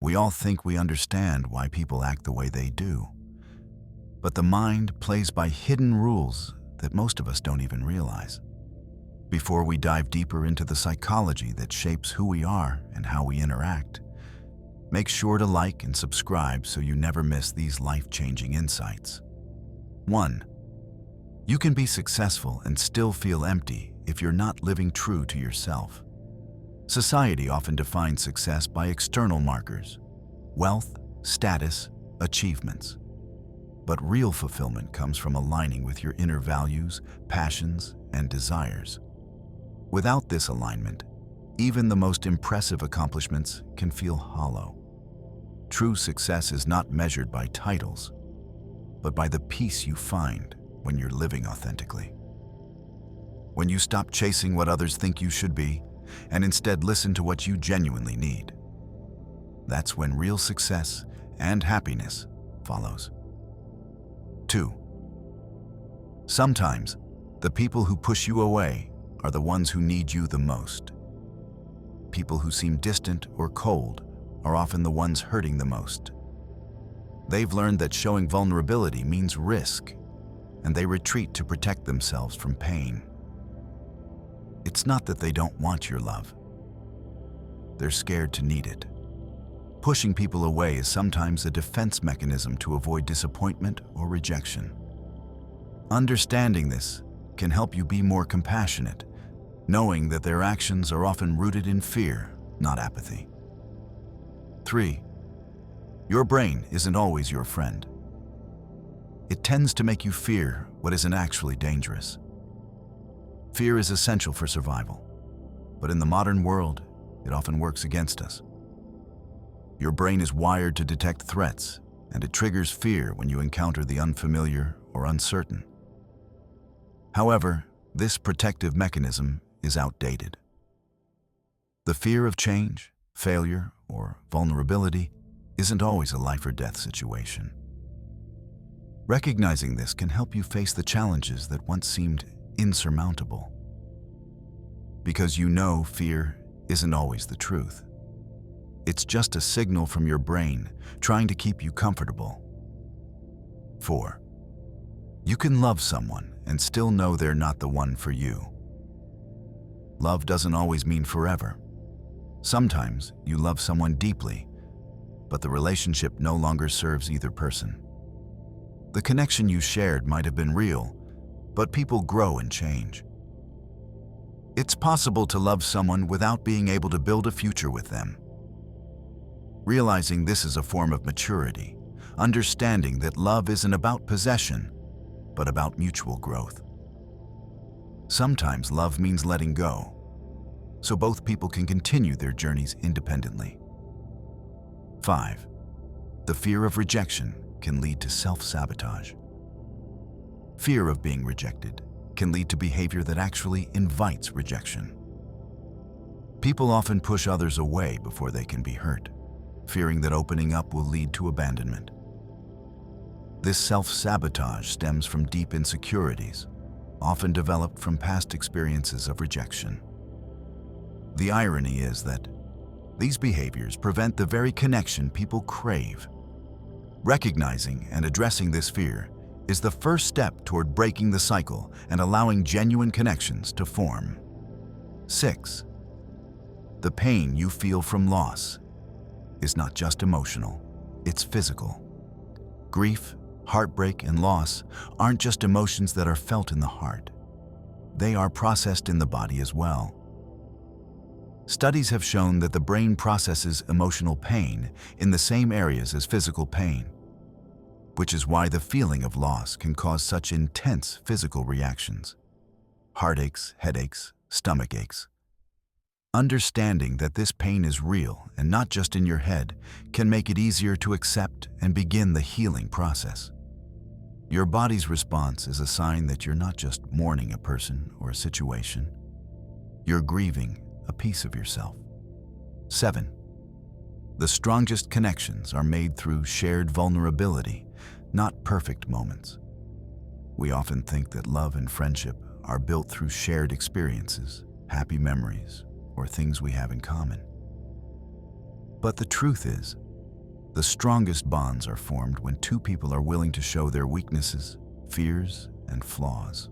We all think we understand why people act the way they do. But the mind plays by hidden rules that most of us don't even realize. Before we dive deeper into the psychology that shapes who we are and how we interact, make sure to like and subscribe so you never miss these life-changing insights. 1. You can be successful and still feel empty if you're not living true to yourself. Society often defines success by external markers: wealth, status, achievements. But real fulfillment comes from aligning with your inner values, passions, and desires. Without this alignment, even the most impressive accomplishments can feel hollow. True success is not measured by titles, but by the peace you find when you're living authentically. When you stop chasing what others think you should be and instead listen to what you genuinely need, that's when real success and happiness follows. 2. Sometimes, the people who push you away are the ones who need you the most. People who seem distant or cold are often the ones hurting the most. They've learned that showing vulnerability means risk, and they retreat to protect themselves from pain. It's not that they don't want your love. They're scared to need it. Pushing people away is sometimes a defense mechanism to avoid disappointment or rejection. Understanding this can help you be more compassionate, knowing that their actions are often rooted in fear, not apathy. 3. Your brain isn't always your friend. It tends to make you fear what isn't actually dangerous. Fear is essential for survival, but in the modern world, it often works against us. Your brain is wired to detect threats, and it triggers fear when you encounter the unfamiliar or uncertain. However, this protective mechanism is outdated. The fear of change, failure, or vulnerability isn't always a life or death situation. Recognizing this can help you face the challenges that once seemed insurmountable. Because you know fear isn't always the truth. It's just a signal from your brain trying to keep you comfortable. 4. You can love someone and still know they're not the one for you. Love doesn't always mean forever. Sometimes you love someone deeply, but the relationship no longer serves either person. The connection you shared might have been real, but people grow and change. It's possible to love someone without being able to build a future with them. Realizing this is a form of maturity, understanding that love isn't about possession, but about mutual growth. Sometimes love means letting go, so both people can continue their journeys independently. 5. The fear of rejection can lead to self-sabotage. Fear of being rejected can lead to behavior that actually invites rejection. People often push others away before they can be hurt, fearing that opening up will lead to abandonment. This self-sabotage stems from deep insecurities, often developed from past experiences of rejection. The irony is that these behaviors prevent the very connection people crave. Recognizing and addressing this fear is the first step toward breaking the cycle and allowing genuine connections to form. 6. The pain you feel from loss is not just emotional, it's physical. Grief, heartbreak, and loss aren't just emotions that are felt in the heart. They are processed in the body as well. Studies have shown that the brain processes emotional pain in the same areas as physical pain, which is why the feeling of loss can cause such intense physical reactions: heartaches, headaches, stomach aches. Understanding that this pain is real and not just in your head can make it easier to accept and begin the healing process. Your body's response is a sign that you're not just mourning a person or a situation. You're grieving a piece of yourself. 7. The strongest connections are made through shared vulnerability, not perfect moments. We often think that love and friendship are built through shared experiences, happy memories, or things we have in common. But the truth is, The strongest bonds are formed when two people are willing to show their weaknesses, fears, and flaws.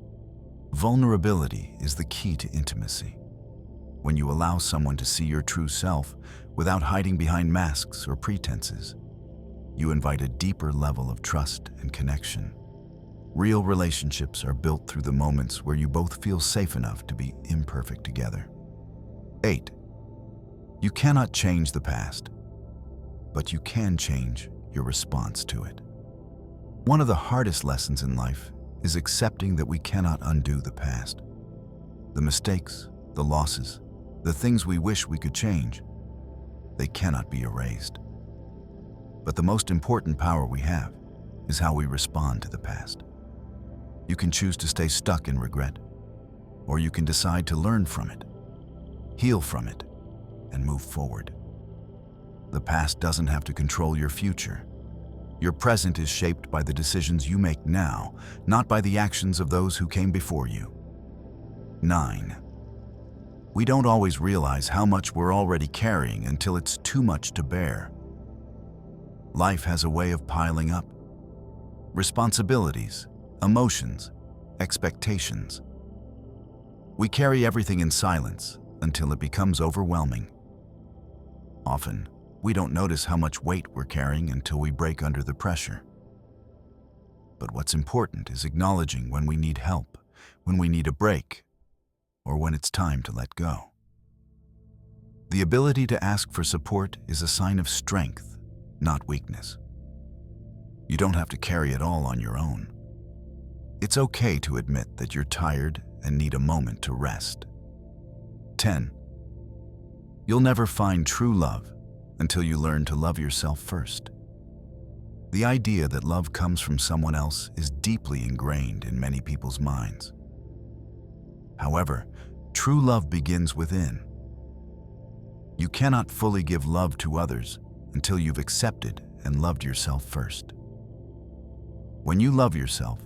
Vulnerability is the key to intimacy. When you allow someone to see your true self without hiding behind masks or pretenses, you invite a deeper level of trust and connection. Real relationships are built through the moments where you both feel safe enough to be imperfect together. 8. You cannot change the past, but you can change your response to it. One of the hardest lessons in life is accepting that we cannot undo the past. The mistakes, the losses, the things we wish we could change, they cannot be erased. But the most important power we have is how we respond to the past. You can choose to stay stuck in regret, or you can decide to learn from it, heal from it, and move forward. The past doesn't have to control your future. Your present is shaped by the decisions you make now, not by the actions of those who came before you. 9. We don't always realize how much we're already carrying until it's too much to bear. Life has a way of piling up. Responsibilities, emotions, expectations. We carry everything in silence until it becomes overwhelming. Often, we don't notice how much weight we're carrying until we break under the pressure. But what's important is acknowledging when we need help, when we need a break, or when it's time to let go. The ability to ask for support is a sign of strength, not weakness. You don't have to carry it all on your own. It's okay to admit that you're tired and need a moment to rest. 10. You'll never find true love until you learn to love yourself first. The idea that love comes from someone else is deeply ingrained in many people's minds. However, true love begins within. You cannot fully give love to others until you've accepted and loved yourself first. When you love yourself,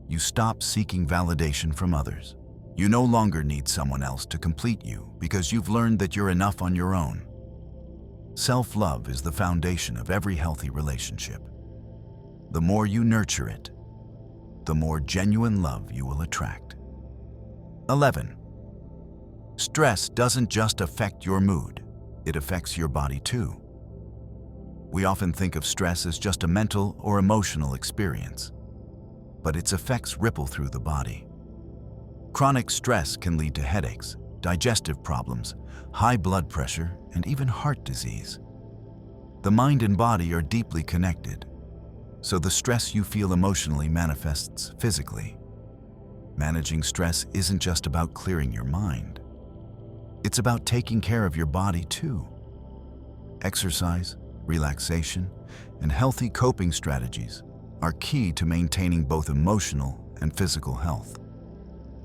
you stop seeking validation from others. You no longer need someone else to complete you because you've learned that you're enough on your own. Self-love is the foundation of every healthy relationship. The more you nurture it, the more genuine love you will attract. 11. Stress doesn't just affect your mood, it affects your body too. We often think of stress as just a mental or emotional experience, but its effects ripple through the body. Chronic stress can lead to headaches, digestive problems, high blood pressure, and even heart disease. The mind and body are deeply connected, so the stress you feel emotionally manifests physically. Managing stress isn't just about clearing your mind. It's about taking care of your body too. Exercise, relaxation, and healthy coping strategies are key to maintaining both emotional and physical health.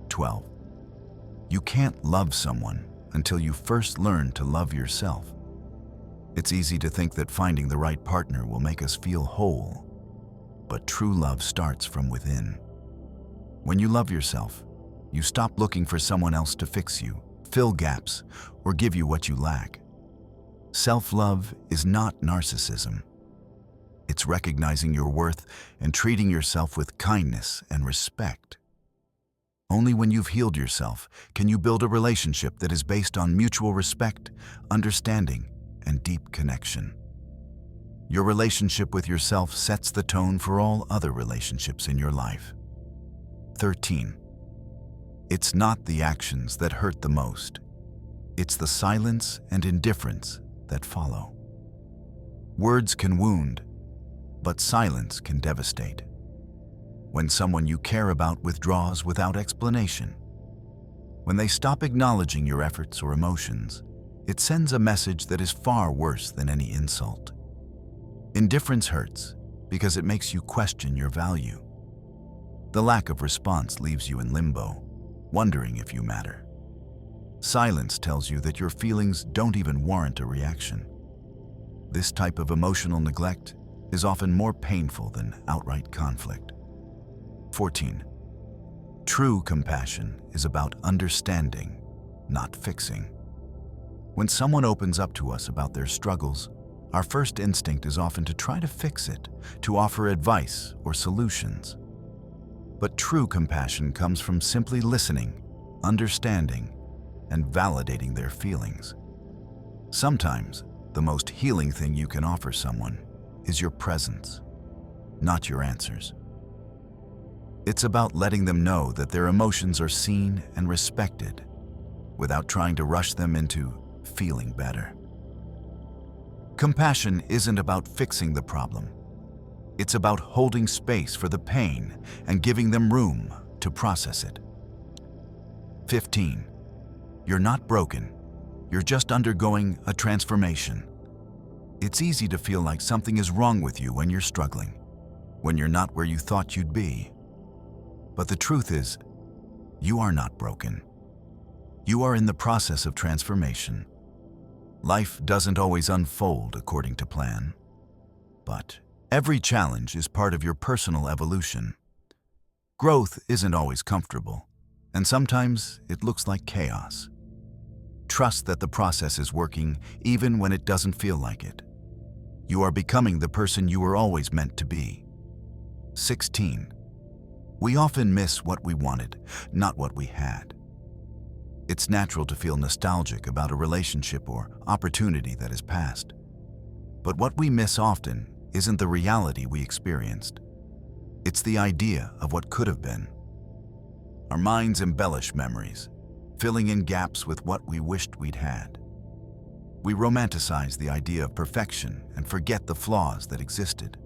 12. You can't love someone until you first learn to love yourself. It's easy to think that finding the right partner will make us feel whole, but true love starts from within. When you love yourself, you stop looking for someone else to fix you, fill gaps, or give you what you lack. Self-love is not narcissism. It's recognizing your worth and treating yourself with kindness and respect. Only when you've healed yourself can you build a relationship that is based on mutual respect, understanding, and deep connection. Your relationship with yourself sets the tone for all other relationships in your life. 13. It's not the actions that hurt the most. It's the silence and indifference that follow. Words can wound, but silence can devastate. When someone you care about withdraws without explanation, when they stop acknowledging your efforts or emotions, it sends a message that is far worse than any insult. Indifference hurts because it makes you question your value. The lack of response leaves you in limbo, wondering if you matter. Silence tells you that your feelings don't even warrant a reaction. This type of emotional neglect is often more painful than outright conflict. 14. True compassion is about understanding, not fixing. When someone opens up to us about their struggles, our first instinct is often to try to fix it, to offer advice or solutions. But true compassion comes from simply listening, understanding, and validating their feelings. Sometimes, the most healing thing you can offer someone is your presence, not your answers. It's about letting them know that their emotions are seen and respected, without trying to rush them into feeling better. Compassion isn't about fixing the problem. It's about holding space for the pain and giving them room to process it. 15. You're not broken. You're just undergoing a transformation. It's easy to feel like something is wrong with you when you're struggling, when you're not where you thought you'd be. But the truth is, you are not broken. You are in the process of transformation. Life doesn't always unfold according to plan, but every challenge is part of your personal evolution. Growth isn't always comfortable, and sometimes it looks like chaos. Trust that the process is working even when it doesn't feel like it. You are becoming the person you were always meant to be. 16. We often miss what we wanted, not what we had. It's natural to feel nostalgic about a relationship or opportunity that is past. But what we miss often isn't the reality we experienced. It's the idea of what could have been. Our minds embellish memories, filling in gaps with what we wished we'd had. We romanticize the idea of perfection and forget the flaws that existed.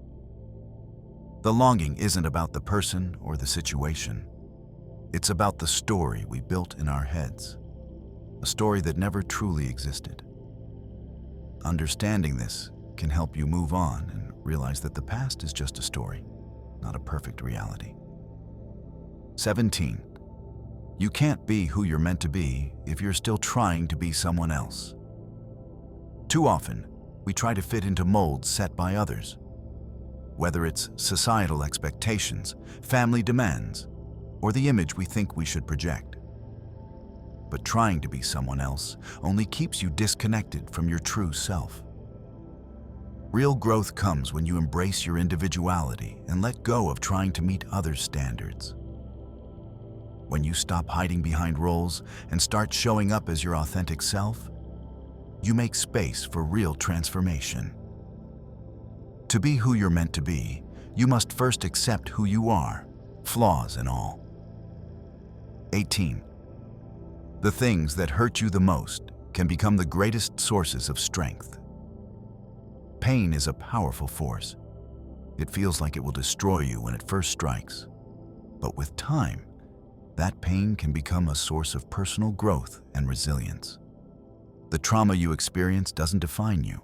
The longing isn't about the person or the situation. It's about the story we built in our heads, a story that never truly existed. Understanding this can help you move on and realize that the past is just a story, not a perfect reality. 17. You can't be who you're meant to be if you're still trying to be someone else. Too often, we try to fit into molds set by others. Whether it's societal expectations, family demands, or the image we think we should project. But trying to be someone else only keeps you disconnected from your true self. Real growth comes when you embrace your individuality and let go of trying to meet others' standards. When you stop hiding behind roles and start showing up as your authentic self, you make space for real transformation. To be who you're meant to be, you must first accept who you are, flaws and all. 18. The things that hurt you the most can become the greatest sources of strength. Pain is a powerful force. It feels like it will destroy you when it first strikes. But with time, that pain can become a source of personal growth and resilience. The trauma you experience doesn't define you,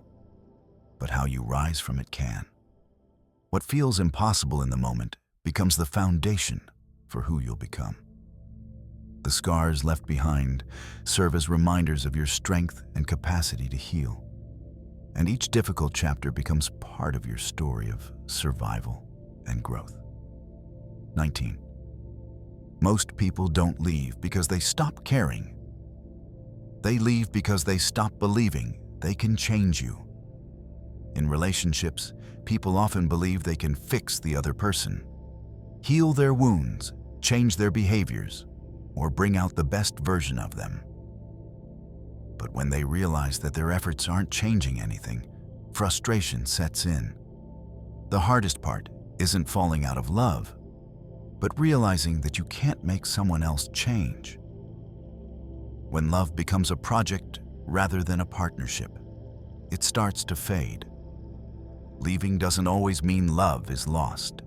but how you rise from it can. What feels impossible in the moment becomes the foundation for who you'll become. The scars left behind serve as reminders of your strength and capacity to heal. And each difficult chapter becomes part of your story of survival and growth. 19. Most people don't leave because they stop caring. They leave because they stop believing they can change you. In relationships, people often believe they can fix the other person, heal their wounds, change their behaviors, or bring out the best version of them. But when they realize that their efforts aren't changing anything, frustration sets in. The hardest part isn't falling out of love, but realizing that you can't make someone else change. When love becomes a project rather than a partnership, it starts to fade. Leaving doesn't always mean love is lost.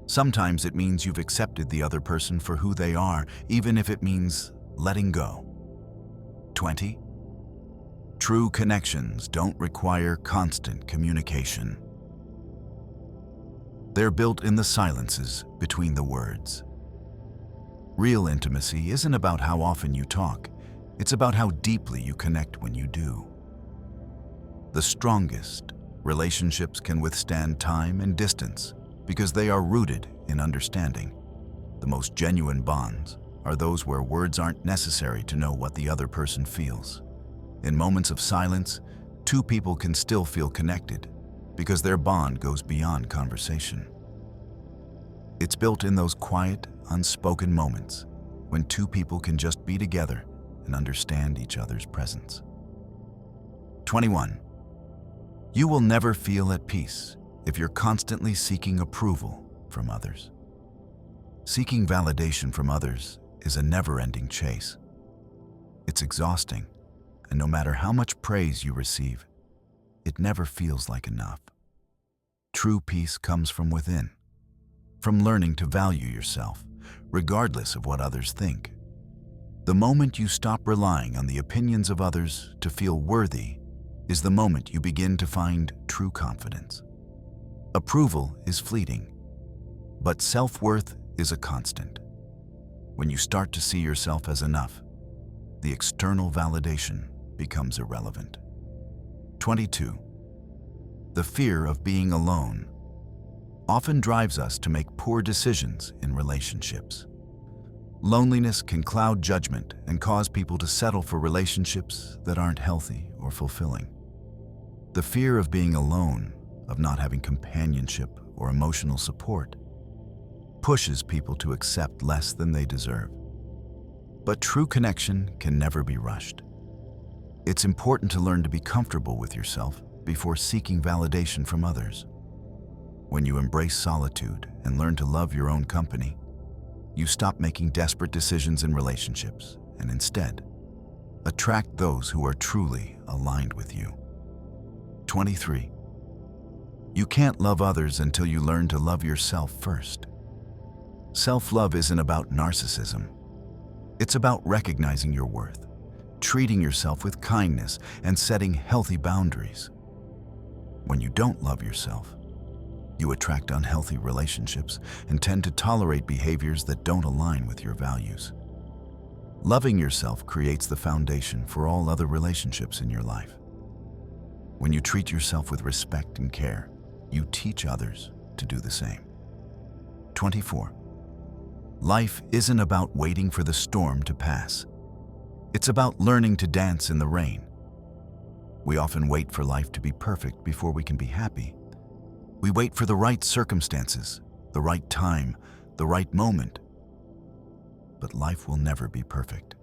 Sometimes it means you've accepted the other person for who they are, even if it means letting go. 20. True connections don't require constant communication. They're built in the silences between the words. Real intimacy isn't about how often you talk, it's about how deeply you connect when you do. The strongest relationships can withstand time and distance because they are rooted in understanding. The most genuine bonds are those where words aren't necessary to know what the other person feels. In moments of silence, Two people can still feel connected because their bond goes beyond conversation. It's built in those quiet, unspoken moments when two people can just be together and understand each other's presence. 21. You will never feel at peace if you're constantly seeking approval from others. Seeking validation from others is a never-ending chase. It's exhausting, and no matter how much praise you receive, it never feels like enough. True peace comes from within, from learning to value yourself, regardless of what others think. The moment you stop relying on the opinions of others to feel worthy is the moment you begin to find true confidence. Approval is fleeting, but self-worth is a constant. When you start to see yourself as enough, the external validation becomes irrelevant. 22. The fear of being alone often drives us to make poor decisions in relationships. Loneliness can cloud judgment and cause people to settle for relationships that aren't healthy or fulfilling. The fear of being alone, of not having companionship or emotional support, pushes people to accept less than they deserve. But true connection can never be rushed. It's important to learn to be comfortable with yourself before seeking validation from others. When you embrace solitude and learn to love your own company, you stop making desperate decisions in relationships and instead attract those who are truly aligned with you. 23. You can't love others until you learn to love yourself first. Self-love isn't about narcissism. It's about recognizing your worth, treating yourself with kindness, and setting healthy boundaries. When you don't love yourself, you attract unhealthy relationships and tend to tolerate behaviors that don't align with your values. Loving yourself creates the foundation for all other relationships in your life. When you treat yourself with respect and care, you teach others to do the same. 24. Life isn't about waiting for the storm to pass. It's about learning to dance in the rain. We often wait for life to be perfect before we can be happy. We wait for the right circumstances, the right time, the right moment. But life will never be perfect.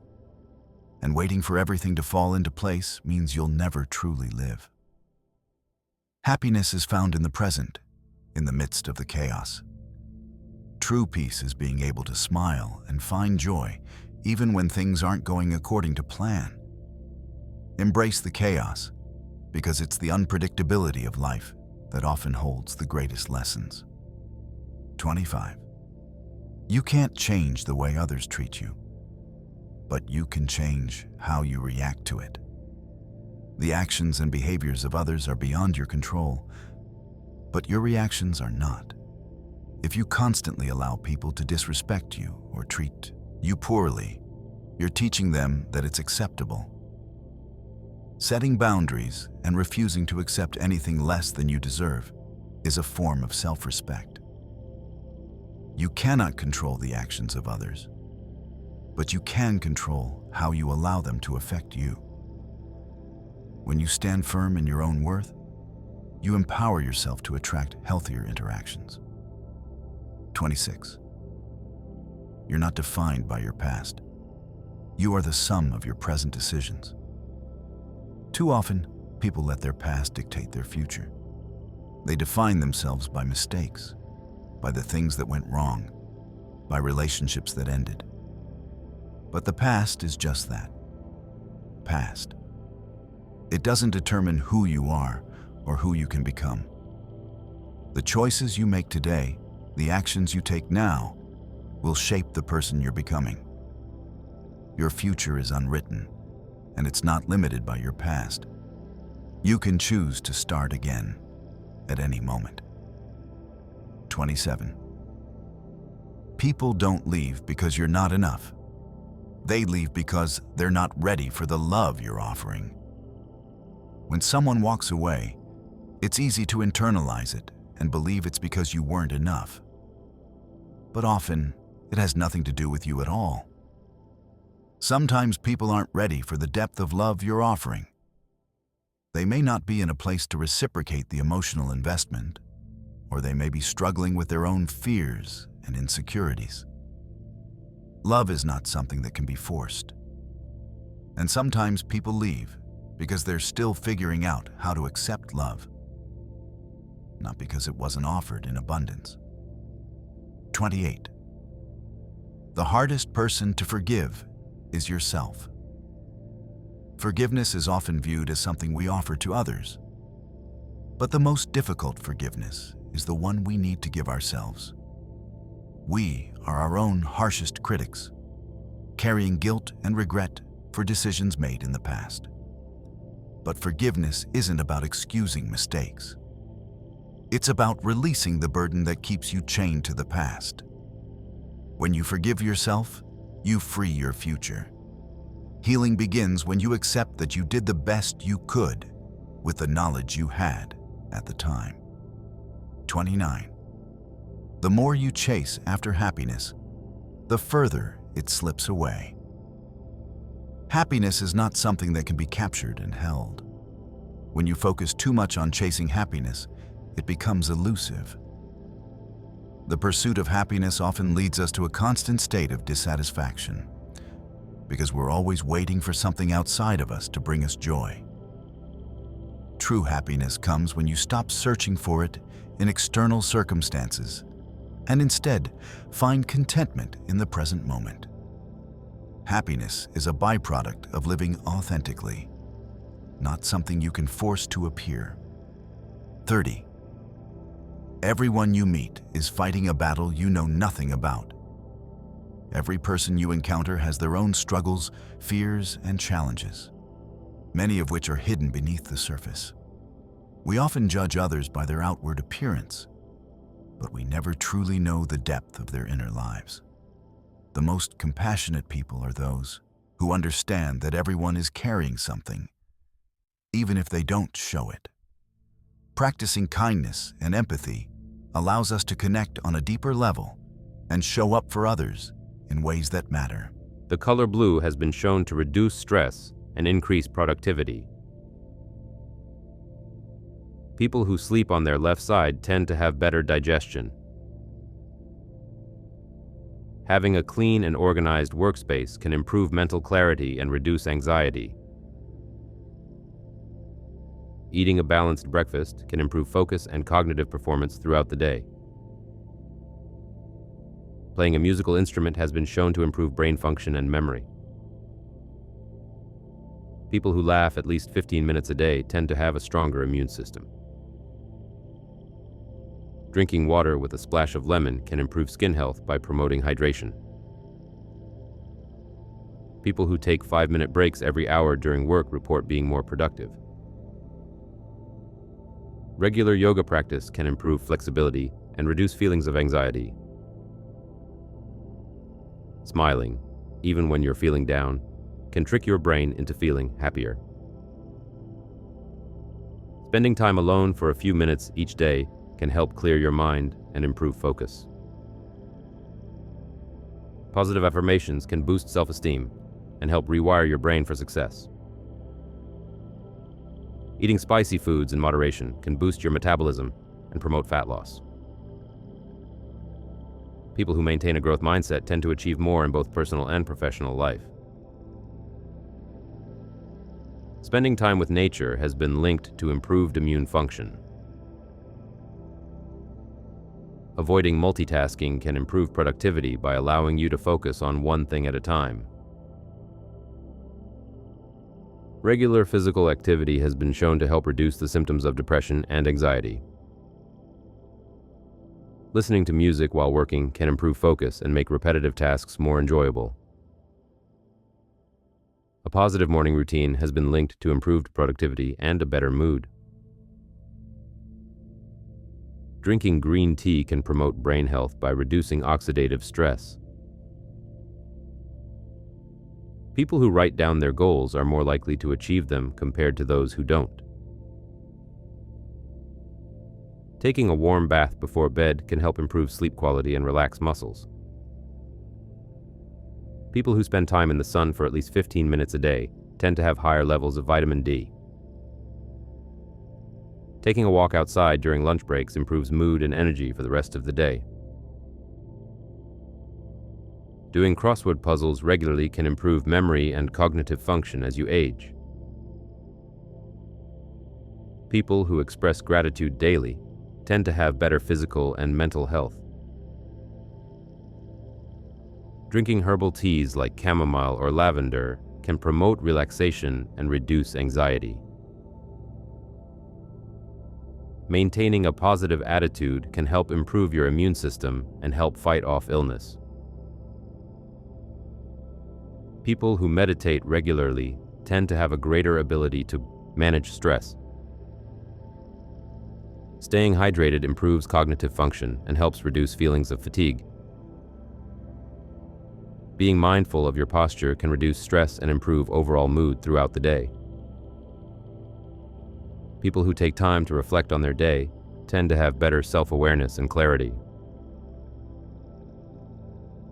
And waiting for everything to fall into place means you'll never truly live. Happiness is found in the present, in the midst of the chaos. True peace is being able to smile and find joy even when things aren't going according to plan. Embrace the chaos, because it's the unpredictability of life that often holds the greatest lessons. 25. You can't change the way others treat you, but you can change how you react to it. The actions and behaviors of others are beyond your control, but your reactions are not. If you constantly allow people to disrespect you or treat you poorly, you're teaching them that it's acceptable. Setting boundaries and refusing to accept anything less than you deserve is a form of self-respect. You cannot control the actions of others, but you can control how you allow them to affect you. When you stand firm in your own worth, you empower yourself to attract healthier interactions. 26. You're not defined by your past. You are the sum of your present decisions. Too often, people let their past dictate their future. They define themselves by mistakes, by the things that went wrong, by relationships that ended. But the past is just that, past. It doesn't determine who you are or who you can become. The choices you make today, the actions you take now, will shape the person you're becoming. Your future is unwritten, and it's not limited by your past. You can choose to start again at any moment. 27. People don't leave because you're not enough. They leave because they're not ready for the love you're offering. When someone walks away, it's easy to internalize it and believe it's because you weren't enough. But often, it has nothing to do with you at all. Sometimes people aren't ready for the depth of love you're offering. They may not be in a place to reciprocate the emotional investment, or they may be struggling with their own fears and insecurities. Love is not something that can be forced. And sometimes people leave because they're still figuring out how to accept love, not because it wasn't offered in abundance. 28. The hardest person to forgive is yourself. Forgiveness is often viewed as something we offer to others, but the most difficult forgiveness is the one we need to give ourselves. We are our own harshest critics, carrying guilt and regret for decisions made in the past. But forgiveness isn't about excusing mistakes. It's about releasing the burden that keeps you chained to the past. When you forgive yourself, you free your future. Healing begins when you accept that you did the best you could with the knowledge you had at the time. 29. The more you chase after happiness, the further it slips away. Happiness is not something that can be captured and held. When you focus too much on chasing happiness, it becomes elusive. The pursuit of happiness often leads us to a constant state of dissatisfaction, because we're always waiting for something outside of us to bring us joy. True happiness comes when you stop searching for it in external circumstances and instead find contentment in the present moment. Happiness is a byproduct of living authentically, not something you can force to appear. 30. Everyone you meet is fighting a battle you know nothing about. Every person you encounter has their own struggles, fears, and challenges, many of which are hidden beneath the surface. We often judge others by their outward appearance, but we never truly know the depth of their inner lives. The most compassionate people are those who understand that everyone is carrying something, even if they don't show it. Practicing kindness and empathy allows us to connect on a deeper level and show up for others in ways that matter. The color blue has been shown to reduce stress and increase productivity. People who sleep on their left side tend to have better digestion. Having a clean and organized workspace can improve mental clarity and reduce anxiety. Eating a balanced breakfast can improve focus and cognitive performance throughout the day. Playing a musical instrument has been shown to improve brain function and memory. People who laugh at least 15 minutes a day tend to have a stronger immune system. Drinking water with a splash of lemon can improve skin health by promoting hydration. People who take 5-minute breaks every hour during work report being more productive. Regular yoga practice can improve flexibility and reduce feelings of anxiety. Smiling, even when you're feeling down, can trick your brain into feeling happier. Spending time alone for a few minutes each day can help clear your mind and improve focus. Positive affirmations can boost self-esteem and help rewire your brain for success. Eating spicy foods in moderation can boost your metabolism and promote fat loss. People who maintain a growth mindset tend to achieve more in both personal and professional life. Spending time with nature has been linked to improved immune function. Avoiding multitasking can improve productivity by allowing you to focus on one thing at a time. Regular physical activity has been shown to help reduce the symptoms of depression and anxiety. Listening to music while working can improve focus and make repetitive tasks more enjoyable. A positive morning routine has been linked to improved productivity and a better mood. Drinking green tea can promote brain health by reducing oxidative stress. People who write down their goals are more likely to achieve them compared to those who don't. Taking a warm bath before bed can help improve sleep quality and relax muscles. People who spend time in the sun for at least 15 minutes a day tend to have higher levels of vitamin D. Taking a walk outside during lunch breaks improves mood and energy for the rest of the day. Doing crossword puzzles regularly can improve memory and cognitive function as you age. People who express gratitude daily tend to have better physical and mental health. Drinking herbal teas like chamomile or lavender can promote relaxation and reduce anxiety. Maintaining a positive attitude can help improve your immune system and help fight off illness. People who meditate regularly tend to have a greater ability to manage stress. Staying hydrated improves cognitive function and helps reduce feelings of fatigue. Being mindful of your posture can reduce stress and improve overall mood throughout the day. People who take time to reflect on their day tend to have better self-awareness and clarity.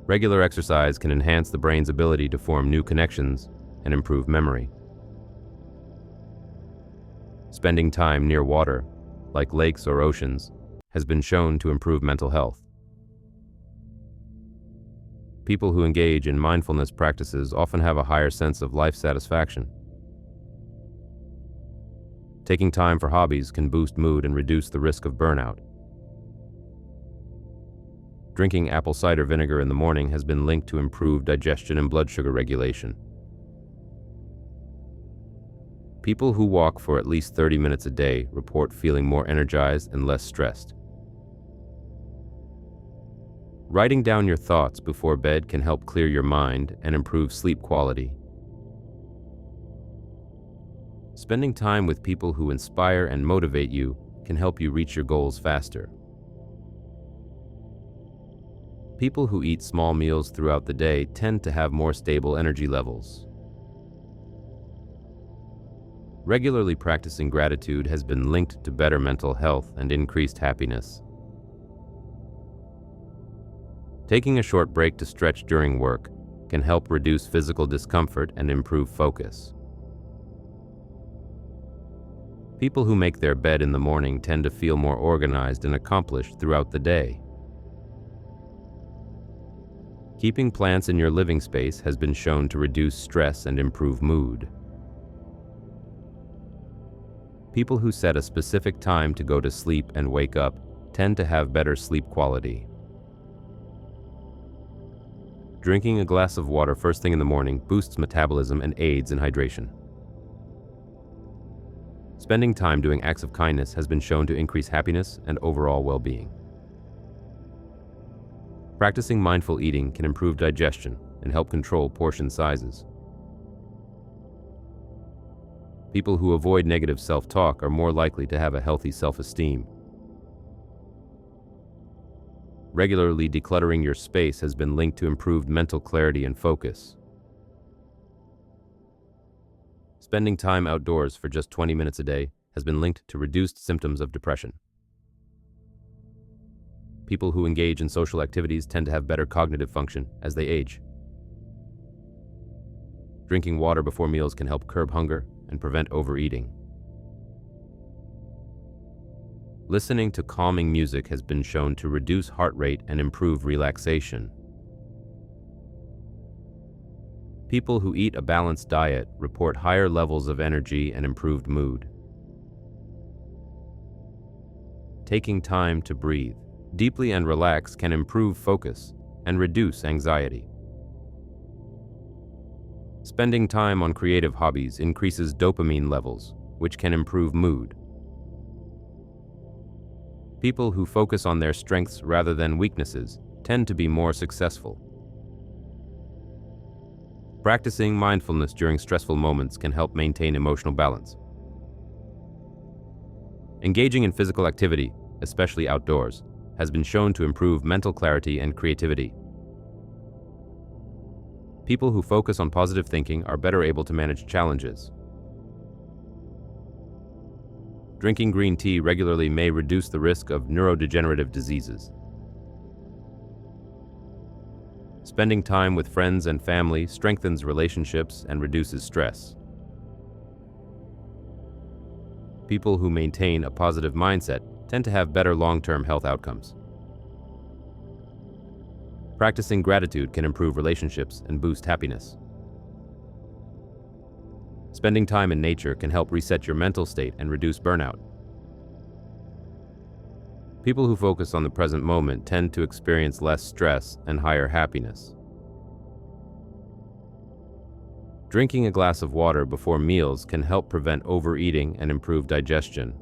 Regular exercise can enhance the brain's ability to form new connections and improve memory. Spending time near water, like lakes or oceans, has been shown to improve mental health. People who engage in mindfulness practices often have a higher sense of life satisfaction. Taking time for hobbies can boost mood and reduce the risk of burnout. Drinking apple cider vinegar in the morning has been linked to improved digestion and blood sugar regulation. People who walk for at least 30 minutes a day report feeling more energized and less stressed. Writing down your thoughts before bed can help clear your mind and improve sleep quality. Spending time with people who inspire and motivate you can help you reach your goals faster. People who eat small meals throughout the day tend to have more stable energy levels. Regularly practicing gratitude has been linked to better mental health and increased happiness. Taking a short break to stretch during work can help reduce physical discomfort and improve focus. People who make their bed in the morning tend to feel more organized and accomplished throughout the day. Keeping plants in your living space has been shown to reduce stress and improve mood. People who set a specific time to go to sleep and wake up tend to have better sleep quality. Drinking a glass of water first thing in the morning boosts metabolism and aids in hydration. Spending time doing acts of kindness has been shown to increase happiness and overall well-being. Practicing mindful eating can improve digestion and help control portion sizes. People who avoid negative self-talk are more likely to have a healthy self-esteem. Regularly decluttering your space has been linked to improved mental clarity and focus. Spending time outdoors for just 20 minutes a day has been linked to reduced symptoms of depression. People who engage in social activities tend to have better cognitive function as they age. Drinking water before meals can help curb hunger and prevent overeating. Listening to calming music has been shown to reduce heart rate and improve relaxation. People who eat a balanced diet report higher levels of energy and improved mood. Taking time to breathe deeply and relax can improve focus and reduce anxiety. Spending time on creative hobbies increases dopamine levels, which can improve mood. People who focus on their strengths rather than weaknesses tend to be more successful. Practicing mindfulness during stressful moments can help maintain emotional balance. Engaging in physical activity, especially outdoors, has been shown to improve mental clarity and creativity. People who focus on positive thinking are better able to manage challenges. Drinking green tea regularly may reduce the risk of neurodegenerative diseases. Spending time with friends and family strengthens relationships and reduces stress. People who maintain a positive mindset tend to have better long-term health outcomes. Practicing gratitude can improve relationships and boost happiness. Spending time in nature can help reset your mental state and reduce burnout. People who focus on the present moment tend to experience less stress and higher happiness. Drinking a glass of water before meals can help prevent overeating and improve digestion.